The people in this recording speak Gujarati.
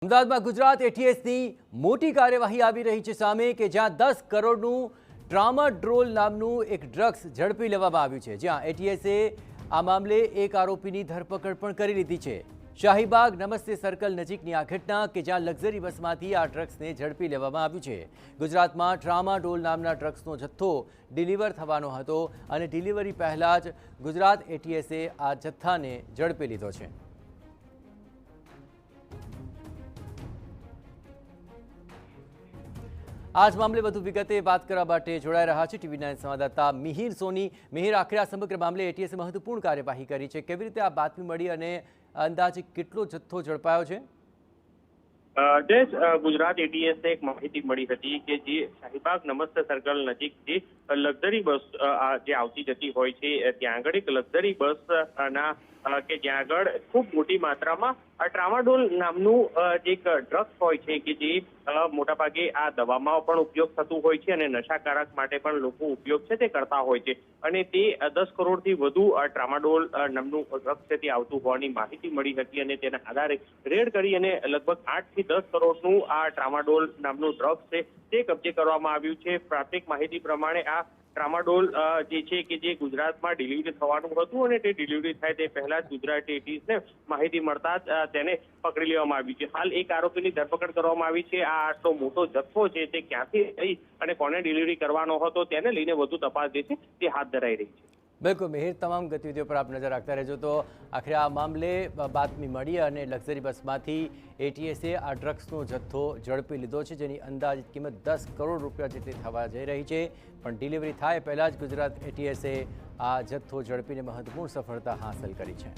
અમદાવાદમાં ગુજરાત એટીએસની મોટી કાર્યવાહી આવી રહી છે સામે કે જ્યાં 10 કરોડનું ટ્રામાડોલ નામનું એક ડ્રગ્સ ઝડપી લેવામાં આવ્યું છે। જ્યાં એટીએસે આ મામલે એક આરોપીની ધરપકડ પણ કરી લીધી છે। શાહીબાગ નમસ્તે સર્કલ નજીકની આ ઘટના કે જ્યાં લક્ઝરી બસમાંથી આ ડ્રગ્સને ઝડપી લેવામાં આવ્યું છે। ગુજરાતમાં ટ્રામાડોલ નામના ડ્રગ્સનો જથ્થો ડિલિવર થવાનો હતો અને ડિલિવરી પહેલાં જ ગુજરાત એટીએસે આ જથ્થાને ઝડપી લીધો છે। आज मामले વધુ વિગતે વાત કરવા માટે જોડાઈ રહ્યા છે ટીવી9 સંવાદદાતા મિહિર સોની। મિહિર, આખરે આ સમગ્ર મામલે એટીએસે મહત્વપૂર્ણ કાર્યવાહી કરી છે, કેવી રીતે આ બાતમી મળી અને અંદાજે કેટલો જથ્થો ઝડપાયો છે? ગુજરાત એટીએસને એક માહિતી મળી હતી કે જે શાહીબાગ નમસ્તે સર્કલ નજીક જે લક્ઝરી બસ જે આવતી જતી હોય છે ત્યાં આગળ એક લક્ઝરી બસના કે જ્યાં આગળ ખૂબ મોટી માત્રામાં ટ્રામાડોલ નામનું જે એક ડ્રગ્સ હોય છે કે જે મોટાભાગે આ દવામાં પણ ઉપયોગ થતું હોય છે અને નશાકારક માટે પણ લોકો ઉપયોગ છે તે કરતા હોય છે અને તે 10 કરોડથી વધુ ટ્રામાડોલ નામનું ડ્રગ્સ છે તે આવતું હોવાની માહિતી મળી હતી અને તેના આધારે રેડ કરી અને લગભગ 8 થી 10 કરોડનું આ ટ્રામાડોલ નામનું ડ્રગ્સ છે તે કબજે કરવામાં આવ્યું છે। પ્રાથમિક માહિતી પ્રમાણે આ ટ્રામાડોલ જે છે કે જે ગુજરાતમાં ડિલિવરી થવાનું હતું અને તે ડિલિવરી થાય તે પહેલા જ ગુજરાત એટીએસને માહિતી મળતા જ તેને પકડી લેવામાં આવ્યું છે। હાલ એક આરોપીની ધરપકડ કરવામાં આવી છે। આ આટલો મોટો જથ્થો છે તે ક્યાંથી થઈ અને કોને ડિલિવરી કરવાનો હતો તેને લઈને વધુ તપાસ જે છે તે હાથ ધરાઈ રહી છે। બિલકુલ મિહિર, તમામ ગતિવિધિઓ પર આપ નજર રાખતા રહેજો। તો આખરે આ મામલે બાતમી મળી અને લક્ઝરી બસમાંથી એટીએસે આ ડ્રગ્સનો જથ્થો ઝડપી લીધો છે, જેની અંદાજિત કિંમત 10 કરોડ રૂપિયા જેટલી થવા જઈ રહી છે। પણ ડિલિવરી થાય પહેલાં જ ગુજરાત એટીએસે આ જથ્થો ઝડપીને મહત્વપૂર્ણ સફળતા હાંસલ કરી છે।